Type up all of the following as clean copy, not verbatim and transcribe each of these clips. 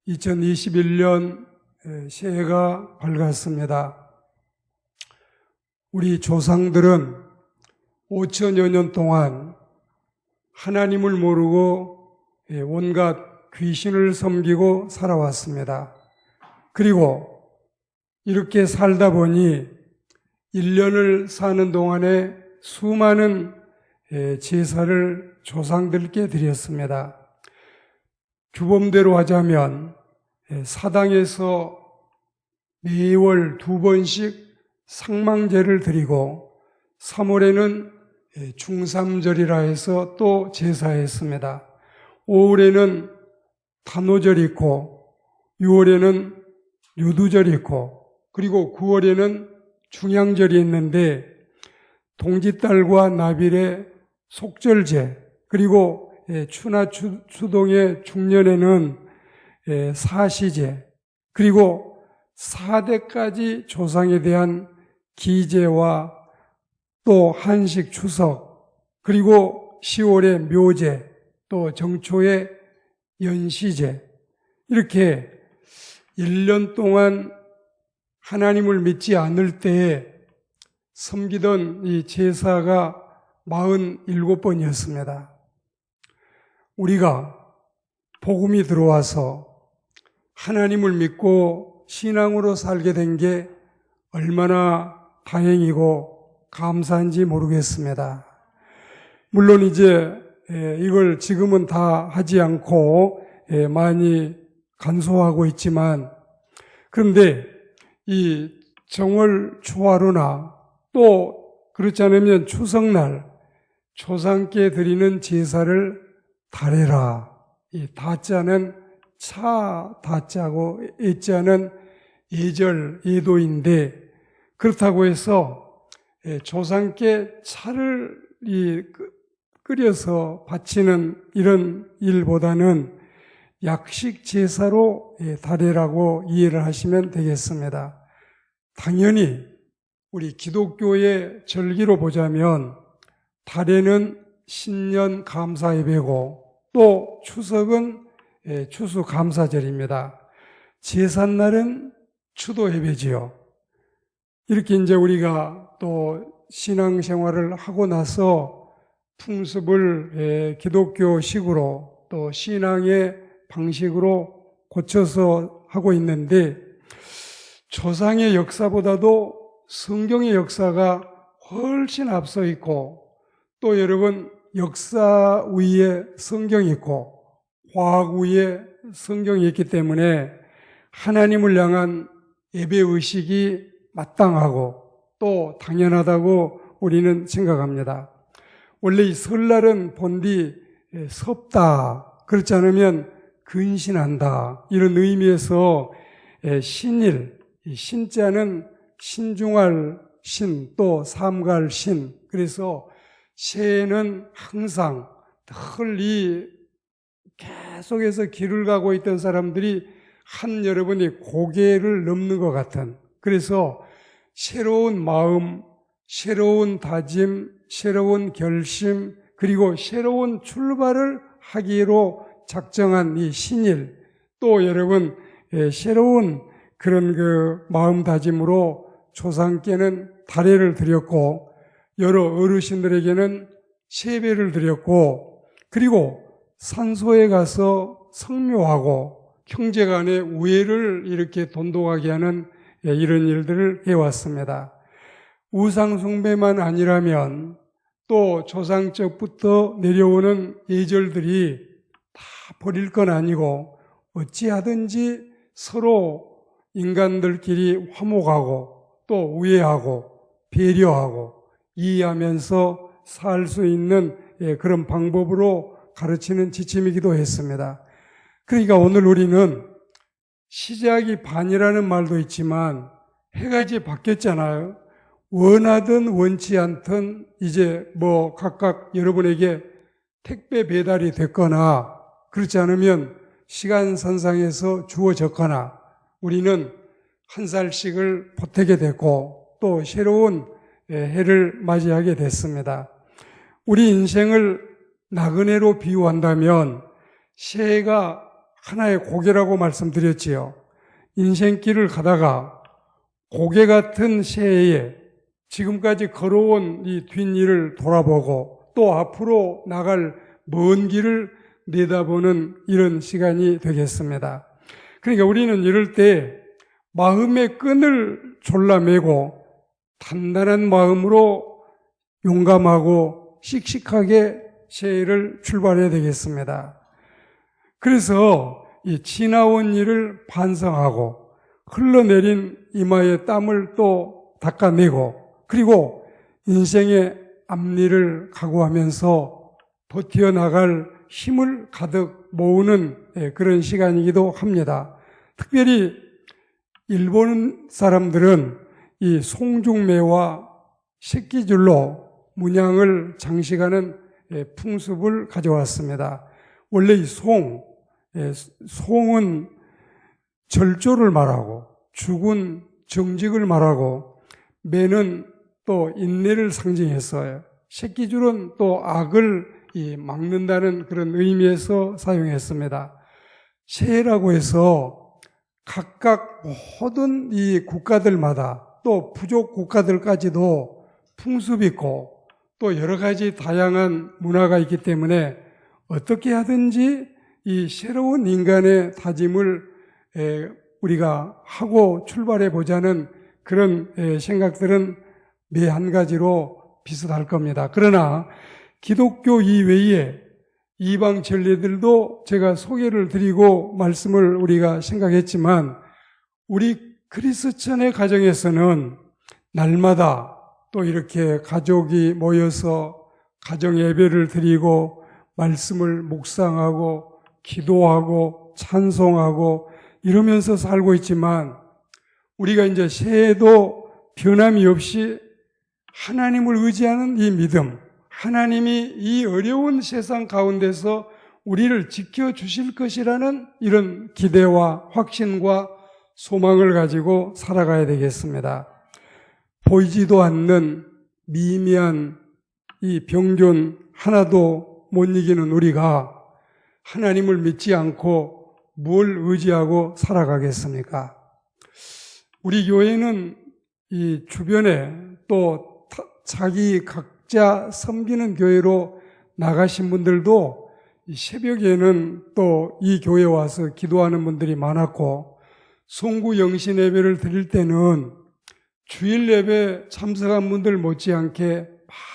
2021년 새해가 밝았습니다. 우리 조상들은 5천여 년 동안 하나님을 모르고 온갖 귀신을 섬기고 살아왔습니다. 그리고 이렇게 살다 보니 1년을 사는 동안에 수많은 제사를 조상들께 드렸습니다. 규범대로 하자면 사당에서 매월 2번씩 상망제를 드리고 3월에는 중삼절이라 해서 또 제사했습니다. 5월에는 단오절이 있고 6월에는 유두절이 있고 그리고 9월에는 중양절이 있는데 동짓달과 나빌의 속절제 그리고 추나 추동의 중년에는 사시제 그리고 4대까지 조상에 대한 기제와 또 한식 추석 그리고 10월의 묘제 또 정초의 연시제 이렇게 1년 동안 하나님을 믿지 않을 때에 섬기던 이 제사가 47번이었습니다. 우리가 복음이 들어와서 하나님을 믿고 신앙으로 살게 된 게 얼마나 다행이고 감사한지 모르겠습니다. 물론 이제 이걸 지금은 다 하지 않고 많이 간소화하고 있지만 그런데 이 정월 초하루나 또 그렇지 않으면 추석날 조상께 드리는 제사를 다래라. 이 다자는 차 다자고 애자는 예절 예도인데 그렇다고 해서 조상께 차를 끓여서 바치는 이런 일보다는 약식 제사로 다래라고 이해를 하시면 되겠습니다. 당연히 우리 기독교의 절기로 보자면 다래는 신년 감사 예배고 또 추석은 추수감사절입니다. 제삿날은 추도 예배지요. 이렇게 이제 우리가 또 신앙생활을 하고 나서 풍습을 기독교식으로 또 신앙의 방식으로 고쳐서 하고 있는데 조상의 역사보다도 성경의 역사가 훨씬 앞서 있고 또 여러분 역사 위에 성경이 있고 과학 위에 성경이 있기 때문에 하나님을 향한 예배의식이 마땅하고 또 당연하다고 우리는 생각합니다. 원래 이 설날은 본디 섭다 그렇지 않으면 근신한다 이런 의미에서 신일, 신자는 신중할 신 또 삼갈 신 그래서 새해는 항상 늘 계속해서 길을 가고 있던 사람들이 여러분이 고개를 넘는 것 같은 그래서 새로운 마음, 새로운 다짐, 새로운 결심 그리고 새로운 출발을 하기로 작정한 이 신일 또 여러분 새로운 그런 마음다짐으로 조상께는 다래를 드렸고 여러 어르신들에게는 세배를 드렸고 그리고 산소에 가서 성묘하고 형제간의 우애를 이렇게 돈독하게 하는 이런 일들을 해왔습니다. 우상숭배만 아니라면 또 조상적부터 내려오는 예절들이 다 버릴 건 아니고 어찌하든지 서로 인간들끼리 화목하고 또 우애하고 배려하고 이해하면서 살 수 있는 그런 방법으로 가르치는 지침이기도 했습니다. 그러니까 오늘 우리는 시작이 반이라는 말도 있지만 해가 이제 바뀌었잖아요. 원하든 원치 않든 이제 각각 여러분에게 택배 배달이 됐거나 그렇지 않으면 시간선상에서 주어졌거나 우리는 한 살씩을 보태게 됐고 또 새로운 해를 맞이하게 됐습니다. 우리 인생을 나그네로 비유한다면 새해가 하나의 고개라고 말씀드렸지요. 인생길을 가다가 고개 같은 새해에 지금까지 걸어온 이 뒷일을 돌아보고 또 앞으로 나갈 먼 길을 내다보는 이런 시간이 되겠습니다. 그러니까 우리는 이럴 때 마음의 끈을 졸라매고 단단한 마음으로 용감하고 씩씩하게 새해를 출발해야 되겠습니다. 그래서 이 지나온 일을 반성하고 흘러내린 이마의 땀을 또 닦아내고 그리고 인생의 앞일을 각오하면서 버텨나갈 힘을 가득 모으는 그런 시간이기도 합니다. 특별히 일본 사람들은 이 송중매와 새끼줄로 문양을 장식하는 풍습을 가져왔습니다. 원래 이 송은 절조를 말하고 죽은 정직을 말하고 매는 또 인내를 상징했어요. 새끼줄은 또 악을 막는다는 그런 의미에서 사용했습니다. 새해라고 해서 각각 모든 이 국가들마다 또 부족 국가들까지도 풍습이 있고 또 여러 가지 다양한 문화가 있기 때문에 어떻게 하든지 이 새로운 인간의 다짐을 우리가 하고 출발해 보자는 그런 생각들은 매 한 가지로 비슷할 겁니다. 그러나 기독교 이외에 이방 전례들도 제가 소개를 드리고 말씀을 우리가 생각했지만 우리 그리스천의 가정에서는 날마다 또 이렇게 가족이 모여서 가정 예배를 드리고 말씀을 묵상하고 기도하고 찬송하고 이러면서 살고 있지만 우리가 이제 새해도 변함이 없이 하나님을 의지하는 이 믿음, 하나님이 이 어려운 세상 가운데서 우리를 지켜주실 것이라는 이런 기대와 확신과 소망을 가지고 살아가야 되겠습니다. 보이지도 않는 미미한 이 병균 하나도 못 이기는 우리가 하나님을 믿지 않고 뭘 의지하고 살아가겠습니까? 우리 교회는 이 주변에 또 자기 각자 섬기는 교회로 나가신 분들도 이 새벽에는 또 이 교회에 와서 기도하는 분들이 많았고 송구 영신 예배를 드릴 때는 주일 예배 참석한 분들 못지않게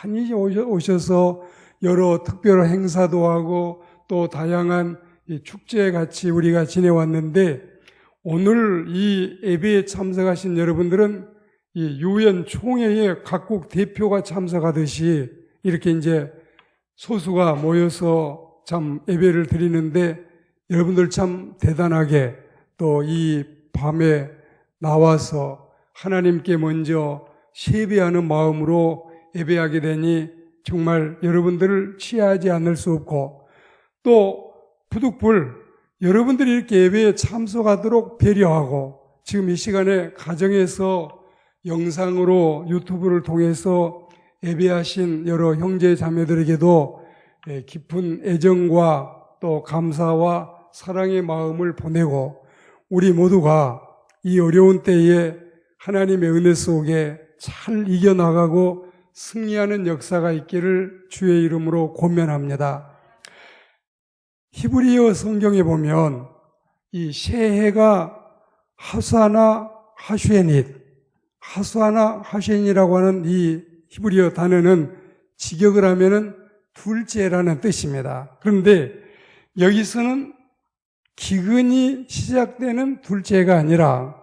많이 오셔서 여러 특별한 행사도 하고 또 다양한 축제에 같이 우리가 지내왔는데 오늘 이 예배에 참석하신 여러분들은 이 유엔 총회에 각국 대표가 참석하듯이 이렇게 이제 소수가 모여서 참 예배를 드리는데 여러분들 참 대단하게 또 이 밤에 나와서 하나님께 먼저 세배하는 마음으로 예배하게 되니 정말 여러분들을 치하하지 않을 수 없고 또 부득불 여러분들이 이렇게 예배에 참석하도록 배려하고 지금 이 시간에 가정에서 영상으로 유튜브를 통해서 예배하신 여러 형제 자매들에게도 깊은 애정과 또 감사와 사랑의 마음을 보내고 우리 모두가 이 어려운 때에 하나님의 은혜 속에 잘 이겨나가고 승리하는 역사가 있기를 주의 이름으로 권면합니다. 히브리어 성경에 보면 이 새해가 하수아나 하수엔이라고 하는 이 히브리어 단어는 직역을 하면은 둘째라는 뜻입니다. 그런데 여기서는 기근이 시작되는 둘째가 아니라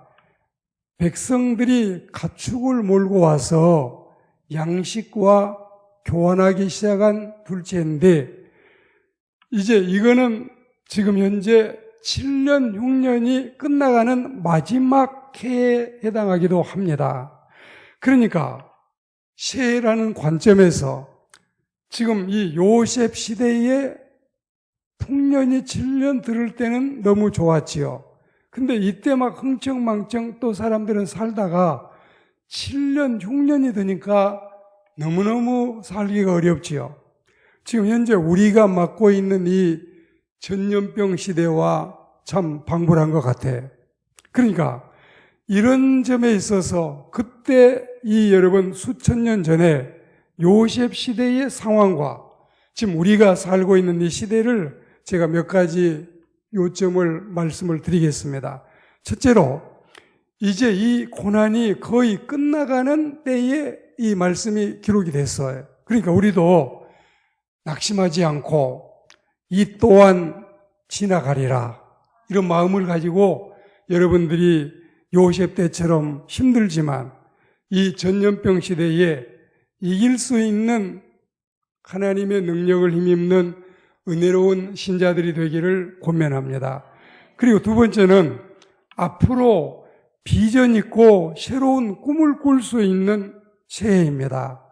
백성들이 가축을 몰고 와서 양식과 교환하기 시작한 둘째인데 이제 이거는 지금 현재 7년 흉년이 끝나가는 마지막 해에 해당하기도 합니다. 그러니까 새해라는 관점에서 지금 이 요셉 시대에 풍년이 7년 들을 때는 너무 좋았지요. 근데 이때 막 흥청망청 또 사람들은 살다가 7년 흉년이 되니까 너무너무 살기가 어렵지요. 지금 현재 우리가 맞고 있는 이 전염병 시대와 참 방불한 것 같아요. 그러니까 이런 점에 있어서 그때 이 여러분 수천 년 전에 요셉 시대의 상황과 지금 우리가 살고 있는 이 시대를 제가 몇 가지 요점을 말씀을 드리겠습니다. 첫째로 이제 이 고난이 거의 끝나가는 때에 이 말씀이 기록이 됐어요. 그러니까 우리도 낙심하지 않고 이 또한 지나가리라 이런 마음을 가지고 여러분들이 요셉 때처럼 힘들지만 이 전염병 시대에 이길 수 있는 하나님의 능력을 힘입는 은혜로운 신자들이 되기를 권면합니다. 그리고 두 번째는 앞으로 비전 있고 새로운 꿈을 꿀 수 있는 새해입니다.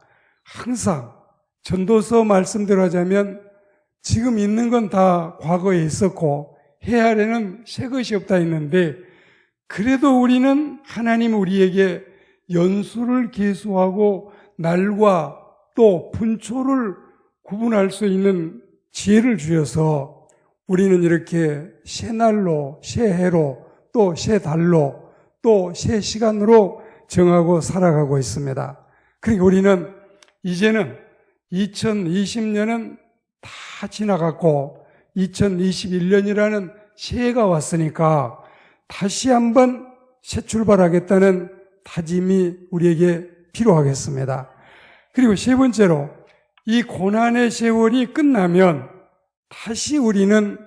항상 전도서 말씀대로 하자면 지금 있는 건 다 과거에 있었고 해 아래는 새 것이 없다 했는데 그래도 우리는 하나님 우리에게 연수를 계수하고 날과 또 분초를 구분할 수 있는 지혜를 주셔서 우리는 이렇게 새 날로, 새 해로, 또 새 달로, 또 새 시간으로 정하고 살아가고 있습니다. 그러니까 우리는 이제는 2020년은 다 지나갔고 2021년이라는 새해가 왔으니까 다시 한번 새 출발하겠다는 다짐이 우리에게 필요하겠습니다. 그리고 세 번째로 이 고난의 세월이 끝나면 다시 우리는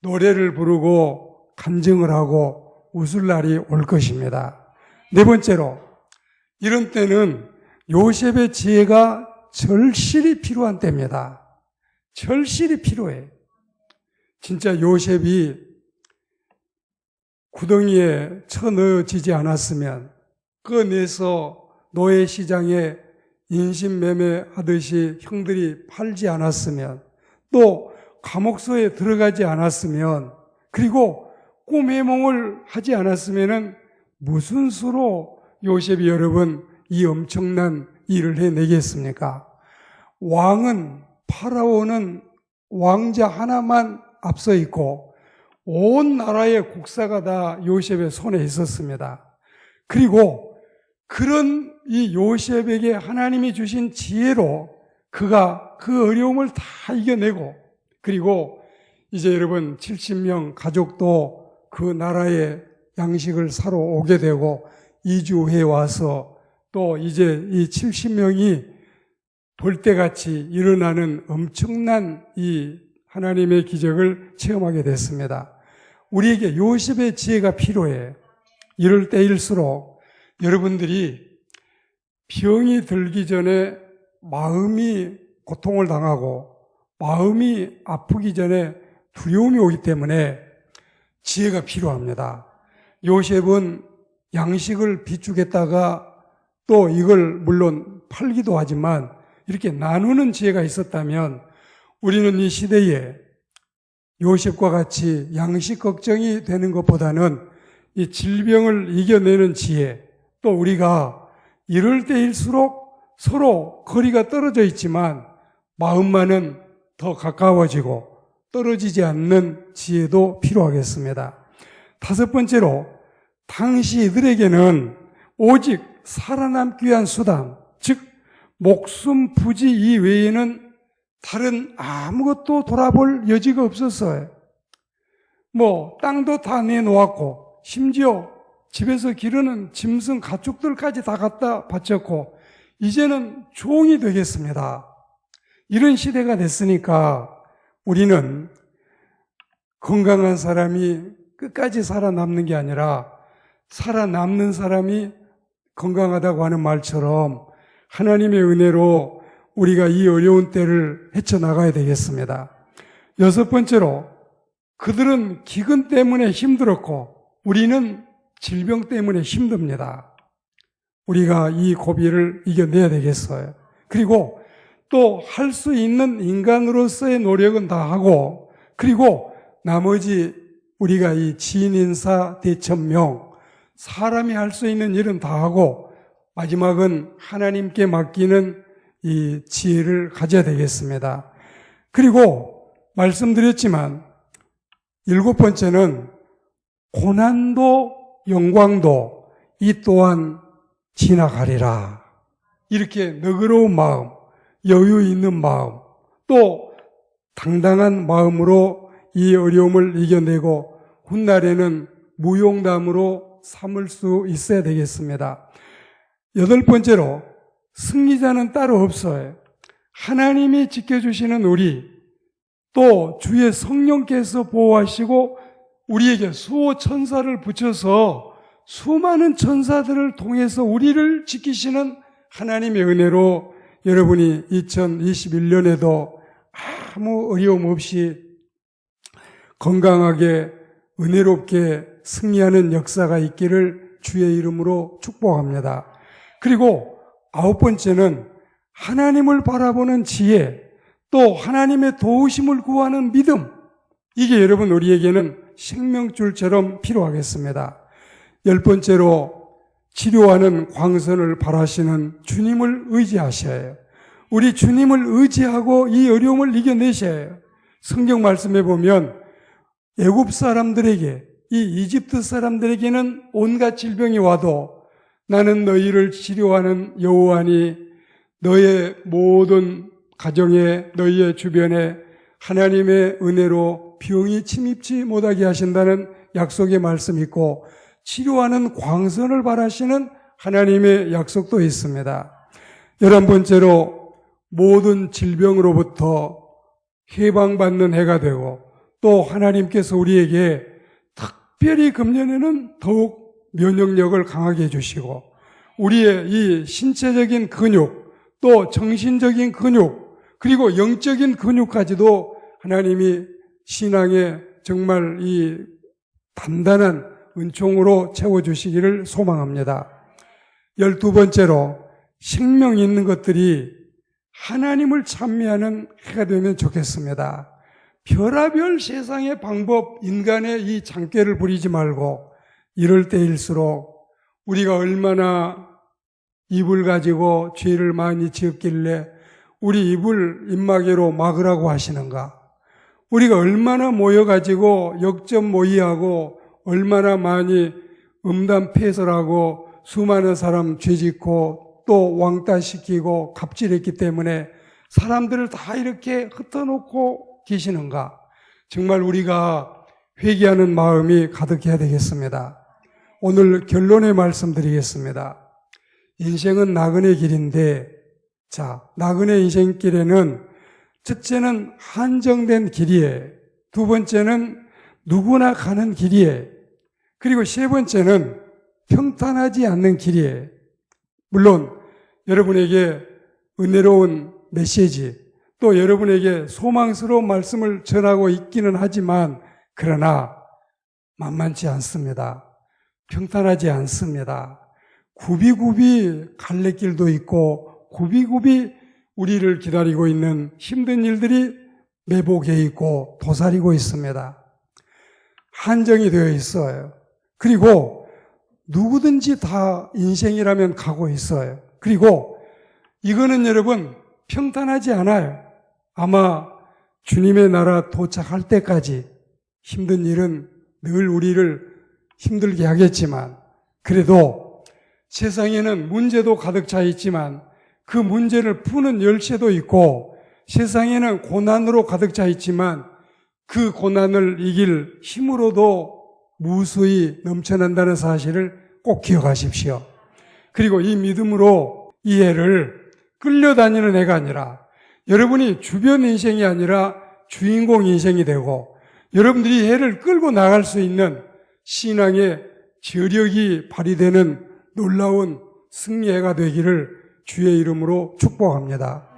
노래를 부르고 간증을 하고 웃을 날이 올 것입니다. 네 번째로 이런 때는 요셉의 지혜가 절실히 필요한 때입니다. 절실히 필요해. 진짜 요셉이 구덩이에 쳐넣어지지 않았으면 꺼내서 노예시장에 인신매매하듯이 형들이 팔지 않았으면 또 감옥소에 들어가지 않았으면 그리고 꿈해몽을 하지 않았으면 무슨 수로 요셉이 여러분 이 엄청난 일을 해내겠습니까? 왕은 파라오는 왕자 하나만 앞서 있고 온 나라의 국사가 다 요셉의 손에 있었습니다. 그리고 그런 이 요셉에게 하나님이 주신 지혜로 그가 그 어려움을 다 이겨내고 그리고 이제 여러분 70명 가족도 그 나라에 양식을 사러 오게 되고 이주해 와서 또 이제 이 70명이 벌떼같이 일어나는 엄청난 이 하나님의 기적을 체험하게 됐습니다. 우리에게 요셉의 지혜가 필요해. 이럴 때일수록 여러분들이 병이 들기 전에 마음이 고통을 당하고 마음이 아프기 전에 두려움이 오기 때문에 지혜가 필요합니다. 요셉은 양식을 비축했다가 또 이걸 물론 팔기도 하지만 이렇게 나누는 지혜가 있었다면 우리는 이 시대에 요셉과 같이 양식 걱정이 되는 것보다는 이 질병을 이겨내는 지혜 또 우리가 이럴 때일수록 서로 거리가 떨어져 있지만 마음만은 더 가까워지고 떨어지지 않는 지혜도 필요하겠습니다. 다섯 번째로 당시 이들에게는 오직 살아남기 위한 수단, 즉 목숨 부지 이외에는 다른 아무것도 돌아볼 여지가 없었어요. 땅도 다 내놓았고 심지어 집에서 기르는 짐승 가축들까지 다 갖다 바쳤고 이제는 종이 되겠습니다. 이런 시대가 됐으니까 우리는 건강한 사람이 끝까지 살아남는 게 아니라 살아남는 사람이 건강하다고 하는 말처럼 하나님의 은혜로 우리가 이 어려운 때를 헤쳐나가야 되겠습니다. 여섯 번째로 그들은 기근 때문에 힘들었고 우리는 질병 때문에 힘듭니다. 우리가 이 고비를 이겨내야 되겠어요. 그리고 또 할 수 있는 인간으로서의 노력은 다 하고 그리고 나머지 우리가 이 지인인사 대천명 사람이 할 수 있는 일은 다 하고 마지막은 하나님께 맡기는 이 지혜를 가져야 되겠습니다. 그리고 말씀드렸지만 일곱 번째는 고난도 영광도 이 또한 지나가리라. 이렇게 너그러운 마음, 여유 있는 마음, 또 당당한 마음으로 이 어려움을 이겨내고 훗날에는 무용담으로 삼을 수 있어야 되겠습니다. 8번째로 승리자는 따로 없어요. 하나님이 지켜주시는 우리, 또 주의 성령께서 보호하시고 우리에게 수호 천사를 붙여서 수많은 천사들을 통해서 우리를 지키시는 하나님의 은혜로 여러분이 2021년에도 아무 어려움 없이 건강하게 은혜롭게 승리하는 역사가 있기를 주의 이름으로 축복합니다. 그리고 9번째는 하나님을 바라보는 지혜, 또 하나님의 도우심을 구하는 믿음, 이게 여러분 우리에게는 생명줄처럼 필요하겠습니다. 10번째로 치료하는 광선을 바라시는 주님을 의지하셔야 해요. 우리 주님을 의지하고 이 어려움을 이겨내셔야 해요. 성경 말씀에 보면 애굽 사람들에게, 이 이집트 사람들에게는 온갖 질병이 와도 나는 너희를 치료하는 여호와니 너의 모든 가정에, 너희의 주변에 하나님의 은혜로 병이 침입치 못하게 하신다는 약속의 말씀이 있고, 치료하는 광선을 바라시는 하나님의 약속도 있습니다. 11번째로 모든 질병으로부터 해방받는 해가 되고, 또 하나님께서 우리에게 특별히 금년에는 더욱 면역력을 강하게 해주시고, 우리의 이 신체적인 근육, 또 정신적인 근육, 그리고 영적인 근육까지도 하나님이 신앙의 정말 이 단단한 은총으로 채워주시기를 소망합니다. 12번째로 생명 있는 것들이 하나님을 찬미하는 해가 되면 좋겠습니다. 별하별 세상의 방법, 인간의 이 장꾀를 부리지 말고 이럴 때일수록 우리가 얼마나 입을 가지고 죄를 많이 지었길래 우리 입을 입마개로 막으라고 하시는가? 우리가 얼마나 모여가지고 역전모의하고 얼마나 많이 음담패설하고 수많은 사람 죄짓고 또 왕따시키고 갑질했기 때문에 사람들을 다 이렇게 흩어놓고 계시는가? 정말 우리가 회개하는 마음이 가득해야 되겠습니다. 오늘 결론의 말씀드리겠습니다. 인생은 나그네 길인데, 자, 나그네 인생길에는 첫째는 한정된 길이에요. 두 번째는 누구나 가는 길이에요. 그리고 세 번째는 평탄하지 않는 길이에요. 물론 여러분에게 은혜로운 메시지, 또 여러분에게 소망스러운 말씀을 전하고 있기는 하지만, 그러나 만만치 않습니다. 평탄하지 않습니다. 굽이굽이 갈래길도 있고 굽이굽이 우리를 기다리고 있는 힘든 일들이 매복해 있고 도사리고 있습니다. 한정이 되어 있어요. 그리고 누구든지 다 인생이라면 가고 있어요. 그리고 이거는 여러분 평탄하지 않아요. 아마 주님의 나라 도착할 때까지 힘든 일은 늘 우리를 힘들게 하겠지만, 그래도 세상에는 문제도 가득 차 있지만 그 문제를 푸는 열쇠도 있고, 세상에는 고난으로 가득 차 있지만 그 고난을 이길 힘으로도 무수히 넘쳐난다는 사실을 꼭 기억하십시오. 그리고 이 믿음으로 이 해를 끌려다니는 해가 아니라 여러분이 주변 인생이 아니라 주인공 인생이 되고, 여러분들이 해를 끌고 나갈 수 있는 신앙의 저력이 발휘되는 놀라운 승리해가 되기를 주의 이름으로 축복합니다.